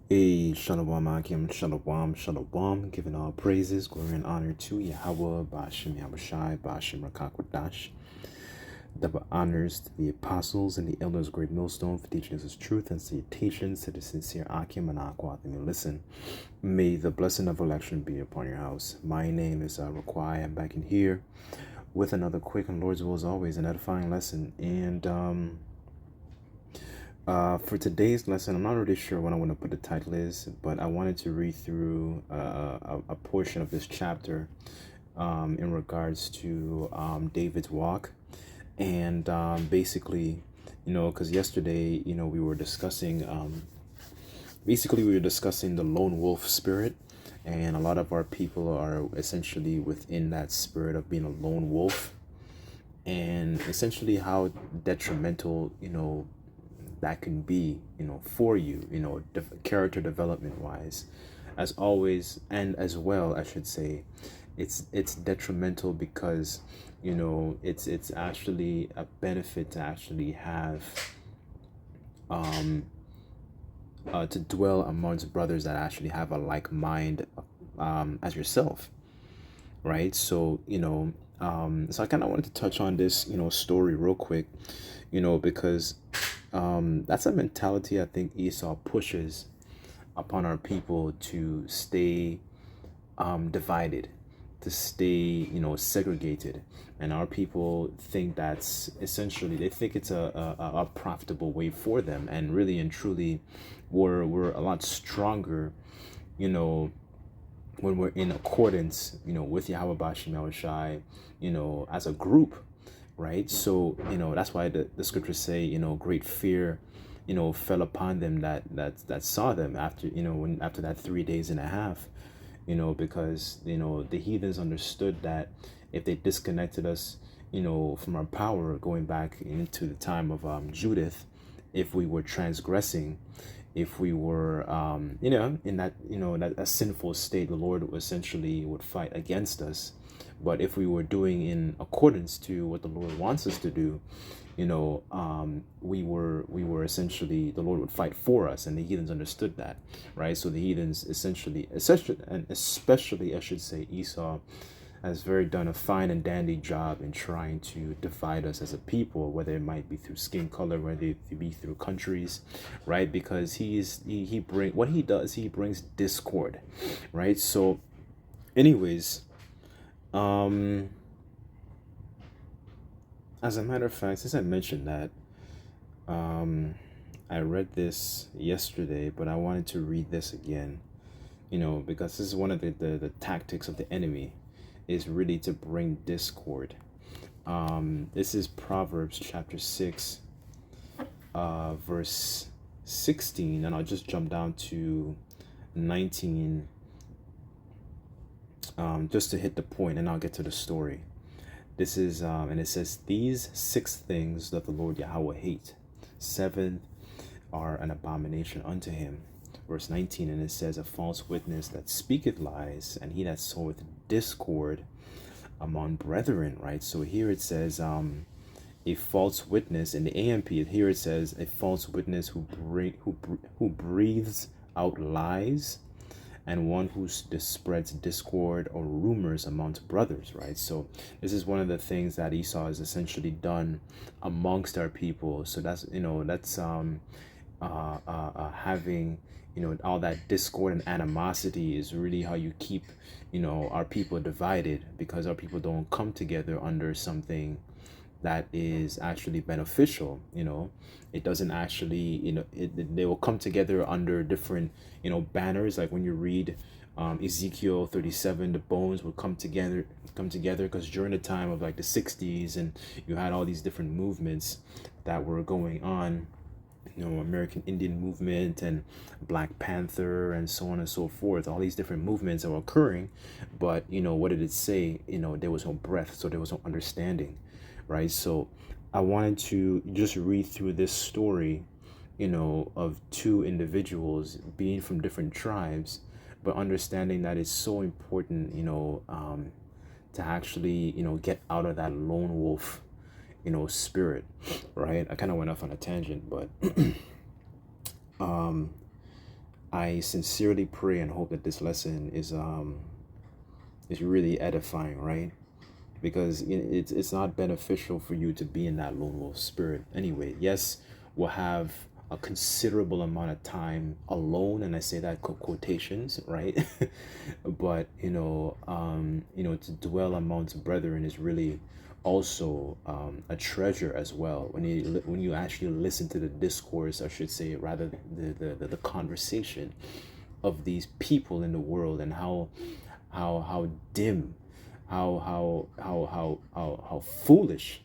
Hey, Shalom Akim, Shalom, Shalom, giving all praises, glory, and honor to Yahweh, Bashim Yahushai, Bashim Rakakwadash. Double honors to the apostles and the elders of Great Millstone for teaching us his truth, and salutations to the sincere Akim and Aquathim. Listen, may the blessing of election be upon your house. My name is Raquai. I'm back in here with another quick and Lord's will as always, an edifying lesson. And for today's lesson, I'm not really sure what I want to put the title is, but I wanted to read through a portion of this chapter in regards to David's walk. And basically, because yesterday, we were discussing, the lone wolf spirit. And a lot of our people are essentially within that spirit of being a lone wolf. And essentially how detrimental, that can be, for you, character development wise, as always, and as well, I should say, it's detrimental because, it's actually a benefit to actually have, to dwell amongst brothers that actually have a like mind, as yourself, right? So, so I kind of wanted to touch on this, story real quick, because that's a mentality I think Esau pushes upon our people to stay divided, to stay, segregated. And our people think that's essentially, they think it's a profitable way for them. And really and truly, we're a lot stronger, when we're in accordance, with Yahweh Bashim Yahushai, as a group, right? So, that's why the scriptures say, great fear, fell upon them that saw them after, after that 3 days and a half, because, the heathens understood that if they disconnected us, from our power, going back into the time of Judith, if we were transgressing, if we were, in that, that a sinful state, the Lord essentially would fight against us. But if we were doing in accordance to what the Lord wants us to do, we were essentially, the Lord would fight for us, and the heathens understood that, right? So the heathens essentially, especially I should say, Esau has done a fine and dandy job in trying to divide us as a people, whether it might be through skin color, whether it be through countries, right? Because he brings discord, right? So, anyways, as a matter of fact, since I mentioned that, I read this yesterday, but I wanted to read this again, because this is one of the tactics of the enemy, is really to bring discord. This is Proverbs chapter 6, verse 16, and I'll just jump down to 19, just to hit the point, and I'll get to the story. This is, and it says, "These 6 things doth the Lord Yahweh hate. 7 are an abomination unto him." Verse 19, and it says, "A false witness that speaketh lies, and he that soweth discord among brethren," right? So here it says, a false witness in the AMP. Here it says, a false witness who breathes out lies, and one who spreads discord or rumors amongst brothers, right? So this is one of the things that Esau has essentially done amongst our people. So that's, having, all that discord and animosity is really how you keep, our people divided, because our people don't come together under something that is actually beneficial. It doesn't actually, they will come together under different, banners. Like when you read Ezekiel 37, the bones will come together, because during the time of like the 60s, and you had all these different movements that were going on, American Indian movement and Black Panther and so on and so forth. All these different movements are occurring, but what did it say? There was no breath, so there was no understanding, right? So I wanted to just read through this story, of 2 individuals being from different tribes, but understanding that it's so important, to actually, get out of that lone wolf, spirit, right? I kind of went off on a tangent, but I sincerely pray and hope that this lesson is really edifying, right? Because it's not beneficial for you to be in that lone wolf spirit anyway. Yes, we'll have a considerable amount of time alone, and I say that quotations, right? But to dwell amongst brethren is really also a treasure as well. When you actually listen to the discourse, I should say, rather the conversation of these people in the world, and how dim, how foolish,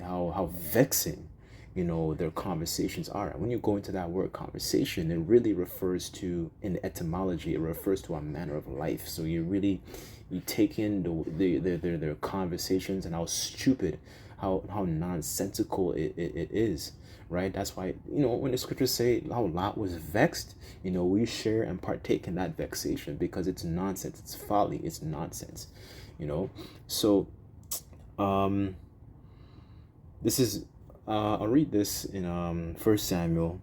how vexing, their conversations are. And when you go into that word conversation, it really refers to, in etymology, it refers to a manner of life. So you take in their conversations, and how stupid, how nonsensical it is, right? That's why, when the scriptures say how Lot was vexed, we share and partake in that vexation, because it's nonsense, it's folly, it's nonsense, so this is I'll read this in 1 Samuel,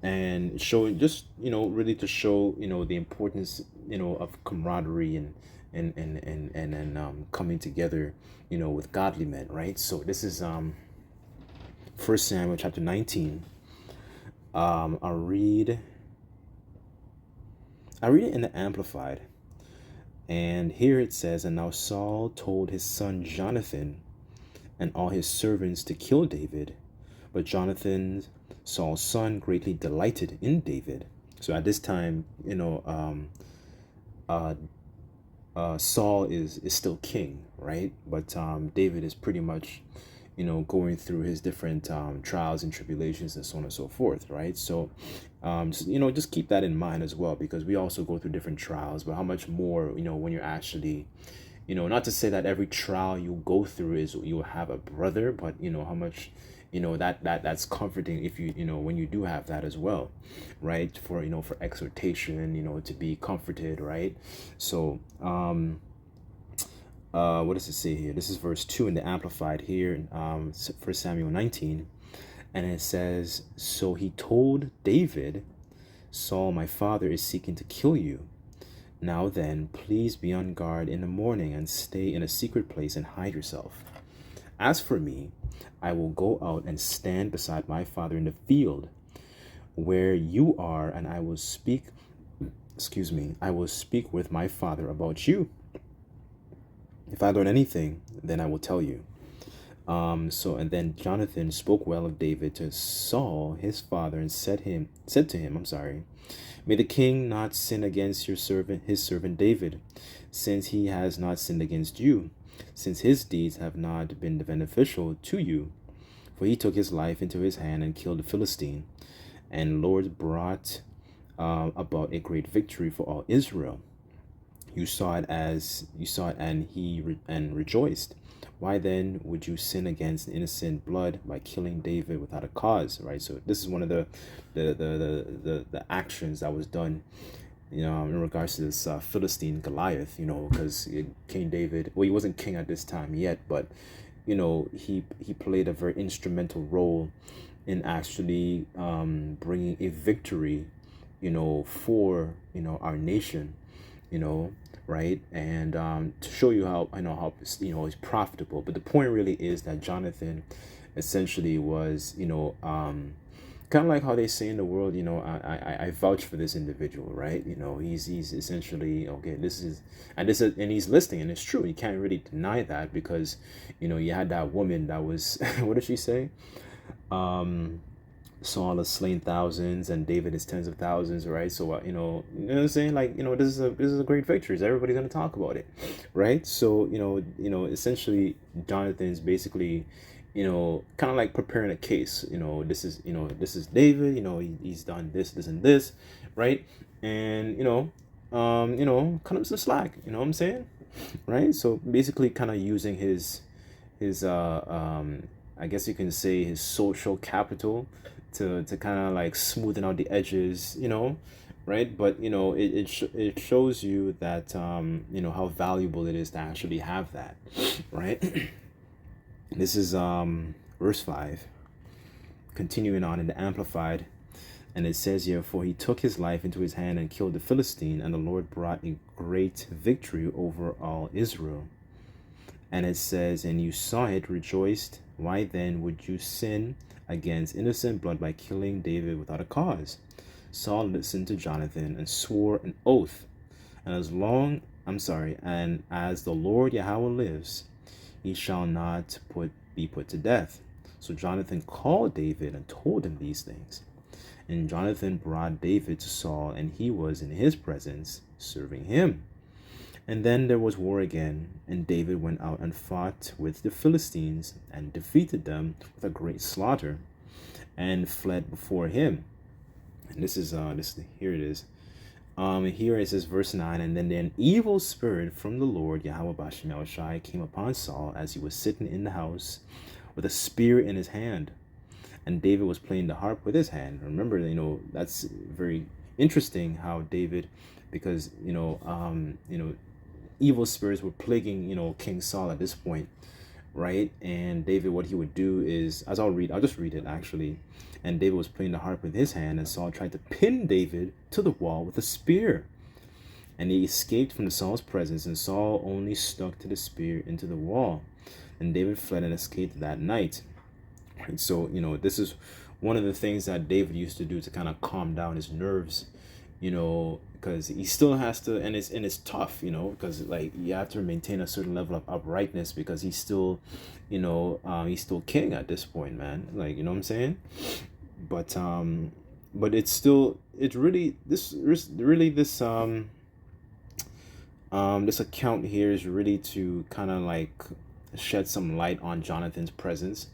and showing, just really to show the importance of camaraderie, and coming together with godly men, right? So this is 1 Samuel chapter 19. I'll read it in the Amplified. And here it says, "And now Saul told his son Johnathan and all his servants to kill David. But Johnathan, Saul's son, greatly delighted in David." So at this time, Saul is still king, right? But David is pretty much, going through his different trials and tribulations, and so on and so forth, right? So, just keep that in mind as well, because we also go through different trials. But how much more, when you're actually, not to say that every trial you go through is you'll have a brother, but how much, that's comforting if when you do have that as well, right? For exhortation, to be comforted, right? So, what does it say here? This is verse 2 in the Amplified here, 1 Samuel 19. And it says, "So he told David, 'Saul, my father, is seeking to kill you. Now then, please be on guard in the morning, and stay in a secret place and hide yourself. As for me, I will go out and stand beside my father in the field where you are, and I will speak with my father about you. If I learn anything, then I will tell you.'" And then Johnathan spoke well of David to Saul his father, and said to him, "May the king not sin against his servant David, since he has not sinned against you, since his deeds have not been beneficial to you. For he took his life into his hand and killed the Philistine, and Lord brought about a great victory for all Israel. You saw it, and rejoiced. Why then would you sin against innocent blood by killing David without a cause?" Right. So this is one of the actions that was done, in regards to this Philistine Goliath. Because King David, well, he wasn't king at this time yet, but he played a very instrumental role in actually bringing a victory, for our nation. Right? And to show you how it's profitable. But the point really is that Johnathan essentially was, kind of like how they say in the world, I vouch for this individual, right? He's essentially, okay, and he's listening, and it's true. You can't really deny that, because you had that woman that was what did she say? Saul has slain thousands, and David is tens of thousands, right? So you know what I'm saying, like, this is a great victory. So everybody's gonna talk about it, right? So essentially Jonathan's basically kind of like preparing a case. This is David. He's done this and this, right? And cut him some slack. You know what I'm saying, right? So basically, kind of using his I guess you can say his social capital to kind of like smoothen out the edges, right? But it shows you that how valuable it is to actually have that, right? This is verse 5, continuing on in the Amplified. And it says here, for he took his life into his hand and killed the Philistine, and the Lord brought a great victory over all Israel. And it says, and you saw it, rejoiced. Why then would you sin against innocent blood by killing David without a cause? Saul listened to Johnathan and swore an oath. And and as the Lord Yahweh lives, he shall not be put to death. So Johnathan called David and told him these things. And Johnathan brought David to Saul, and he was in his presence, serving him. And then there was war again, and David went out and fought with the Philistines, and defeated them with a great slaughter, and fled before him. And here it is. Here it says, verse 9, and then an evil spirit from the Lord Yahweh Bashem Yahushai came upon Saul as he was sitting in the house with a spear in his hand. And David was playing the harp with his hand. Remember, that's very interesting how David, because, evil spirits were plaguing, King Saul at this point, right? And David, what he would do is, I'll just read it actually. And David was playing the harp with his hand, and Saul tried to pin David to the wall with a spear. And he escaped from Saul's presence, and Saul only stuck to the spear into the wall. And David fled and escaped that night. And so, this is one of the things that David used to do to kind of calm down his nerves, because he still has to, and it's tough, because like you have to maintain a certain level of uprightness, because he's still, he's still king at this point, man. Like, you know what I'm saying? But this account here is really to kind of like shed some light on Jonathan's presence,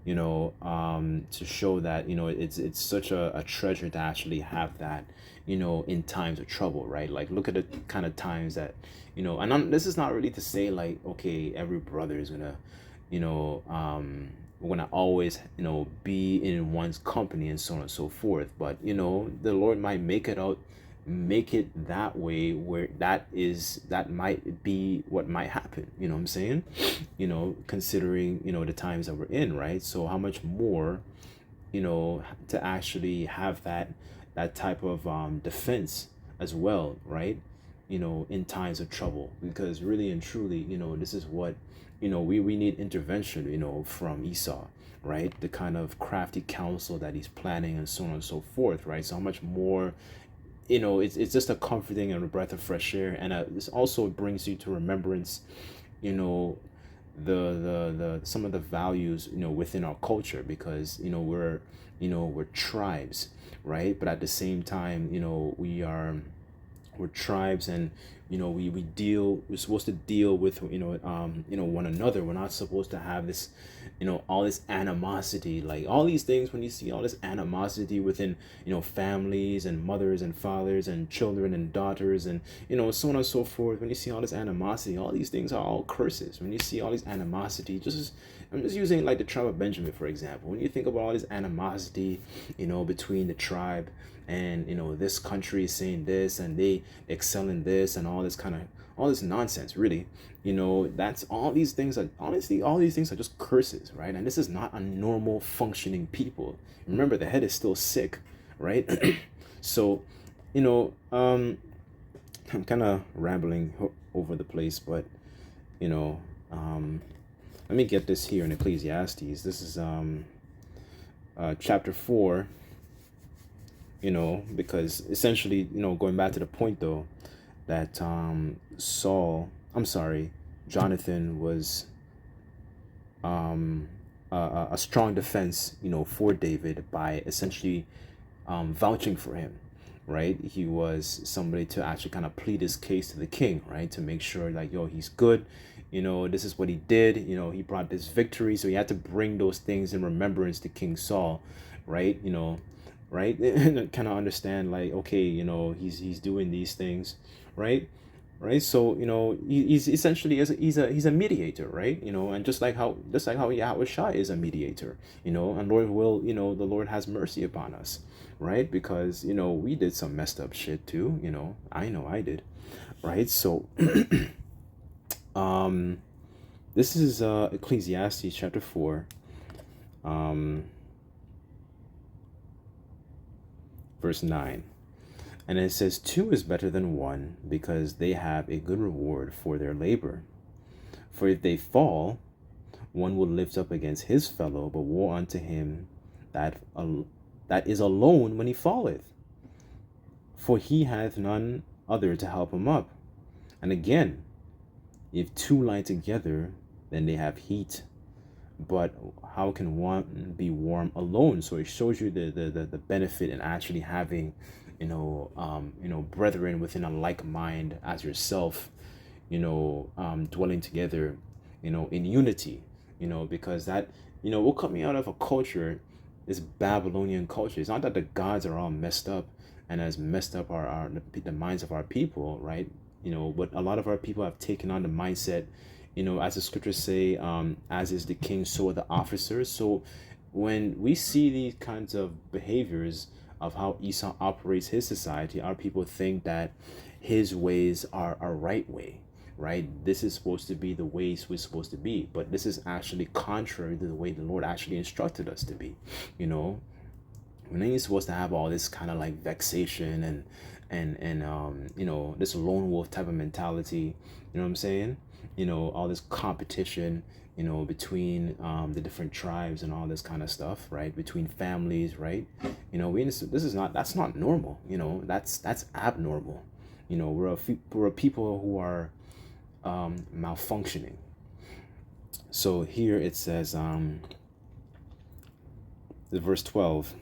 to show that, it's such a treasure to actually have that, in times of trouble, right? Like, look at the kind of times that, this is not really to say like, okay, every brother is gonna, we're gonna always, be in one's company and so on and so forth. But, the Lord might make it that way, where that might be what might happen, you know what I'm saying? Considering, the times that we're in, right? So how much more, to actually have that type of defense as well, right? In times of trouble, because really and truly, this is what, we need intervention, from Esau, right? The kind of crafty counsel that he's planning and so on and so forth, right? So how much more, it's just a comforting and a breath of fresh air. And this also brings you to remembrance, the some of the values, within our culture, because, we're tribes, right? But at the same time, we're tribes, and we're supposed to deal with one another. We're not supposed to have this, all this animosity, like all these things. When you see all this animosity within families and mothers and fathers and children and daughters and so on and so forth, when you see all this animosity, all these things are all curses. When you see all this animosity, I'm just using like the tribe of Benjamin, for example. When you think about all this animosity, between the tribe, and this country is saying this and they excel in this, and all this nonsense, really, that's all these things are, honestly, all these things are just curses, right? And this is not a normal functioning people. Remember, the head is still sick, right? So, I'm kind of rambling over the place, but let me get this here in Ecclesiastes. This is chapter 4, because essentially, going back to the point though, that Johnathan was a strong defense, for David, by essentially vouching for him, right? He was somebody to actually kind of plead his case to the king, right? To make sure like, he's good. This is what he did. He brought this victory. So he had to bring those things in remembrance to King Saul, right? Right? And kind of understand like, okay, he's doing these things, right? Right. So, he's essentially, he's a mediator, right? And just like how Yahweh Shai is a mediator, and Lord will, the Lord has mercy upon us, right? Because, we did some messed up shit too, I know I did, right? So, this is Ecclesiastes chapter 4. Verse 9. And it says, two is better than one, because they have a good reward for their labor. For if they fall, one will lift up against his fellow, but woe unto him that is alone when he falleth. For he hath none other to help him up. And again, if two lie together, then they have heat. But how can one be warm alone? So it shows you the benefit in actually having, brethren within a like mind as yourself, dwelling together, in unity, because that, what cut me out of a culture, this Babylonian culture. It's not that the gods are all messed up and as messed up are the minds of our people, right? But a lot of our people have taken on the mindset, as the scriptures say, as is the king, so are the officers. So when we see these kinds of behaviors of how Esau operates his society, our people think that his ways are a right way, right? This is supposed to be the ways we're supposed to be, but this is actually contrary to the way the Lord actually instructed us to be. We're not supposed to have all this kind of like vexation and this lone wolf type of mentality. You know what I'm saying? All this competition, between the different tribes and all this kind of stuff, right? Between families, right? That's not normal. That's abnormal. We're a people who are malfunctioning. So here it says, verse 12.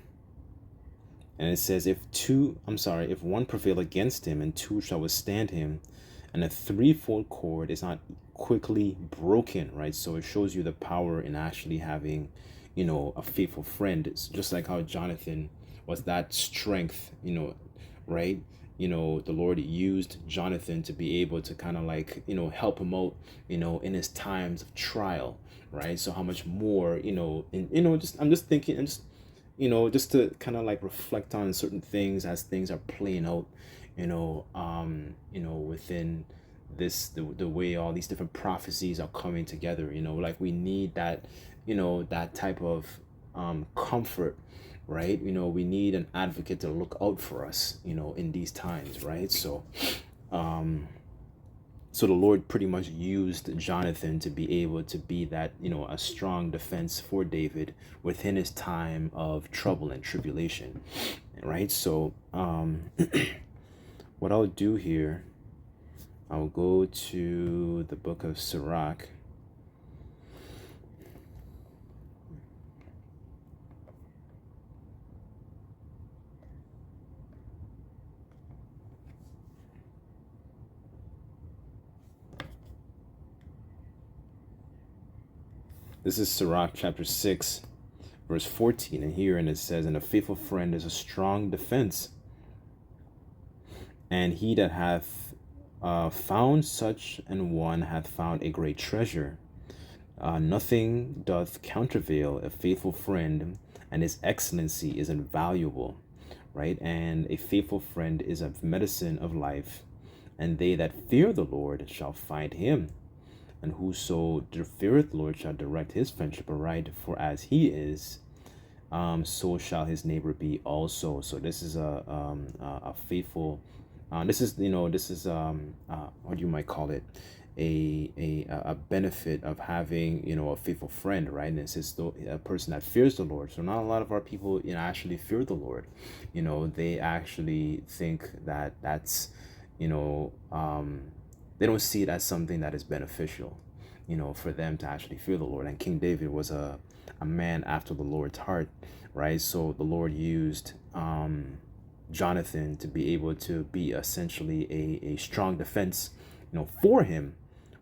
And it says, if one prevail against him, and two shall withstand him, and a threefold cord is not quickly broken, right? So it shows you the power in actually having, a faithful friend. It's just like how Johnathan was that strength, right? The Lord used Johnathan to be able to kind of like, help him out, in his times of trial, right? So how much more, I'm just thinking, just to kind of like reflect on certain things as things are playing out, within this, the way all these different prophecies are coming together, like we need that, that type of comfort, right? We need an advocate to look out for us, in these times, right? So the Lord pretty much used Johnathan to be able to be that, a strong defense for David within his time of trouble and tribulation, right? So what I'll do here, I'll go to the book of Sirach. This is Sirach chapter 6, verse 14. And herein it says, and a faithful friend is a strong defense. And he that hath found such an one hath found a great treasure. Nothing doth countervail a faithful friend, and his excellency is invaluable, right? And a faithful friend is a medicine of life, and they that fear the Lord shall find him. And whoso feareth the Lord shall direct his friendship aright, for as he is, so shall his neighbor be also. So this is a faithful. This is what you might call it, a benefit of having a faithful friend, right? And it says a person that fears the Lord. So not a lot of our people actually fear the Lord. They actually think that that's they don't see it as something that is beneficial, for them to actually fear the Lord. And King David was a man after the Lord's heart, right? So the Lord used Johnathan to be able to be essentially a strong defense, for him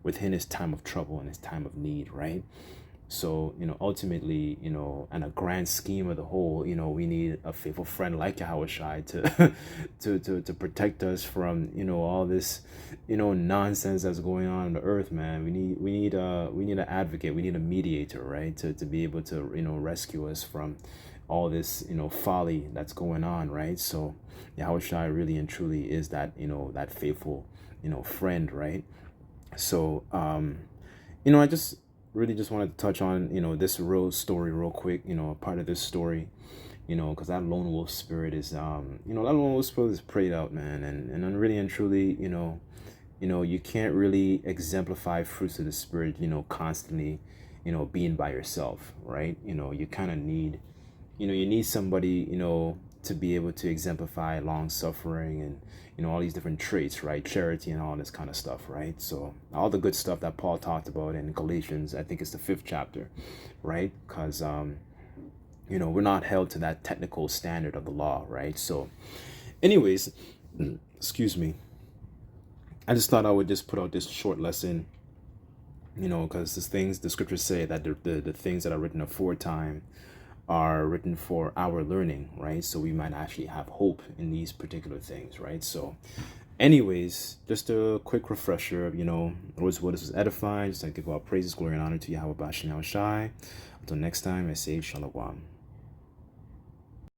within his time of trouble and his time of need, right? So, ultimately, and a grand scheme of the whole, we need a faithful friend like Yahushai to protect us from, all this, nonsense that's going on the earth, man. We need an advocate. We need a mediator, right? To be able to, rescue us from all this, folly that's going on, right? So Yahushai really and truly is that, that faithful, friend, right? So, I just really just wanted to touch on, this real story real quick, part of this story, because that lone wolf spirit is, that lone wolf spirit is prayed out, man. And really and truly, you can't really exemplify fruits of the spirit, constantly, being by yourself, right? You kind of need, you need somebody, to be able to exemplify long suffering and, all these different traits, right? Charity and all this kind of stuff, right? So all the good stuff that Paul talked about in Galatians, I think it's the 5th chapter, right? Because, we're not held to that technical standard of the law, right? So anyways, excuse me. I just thought I would just put out this short lesson, because the scriptures say that the things that are written aforetime are written for our learning, right? So we might actually have hope in these particular things, right? So anyways, just a quick refresher of, Lord's word is edifying. Just like give all praises, glory, and honor to Yahweh Bashem Shai. Until next time, I say Shalom.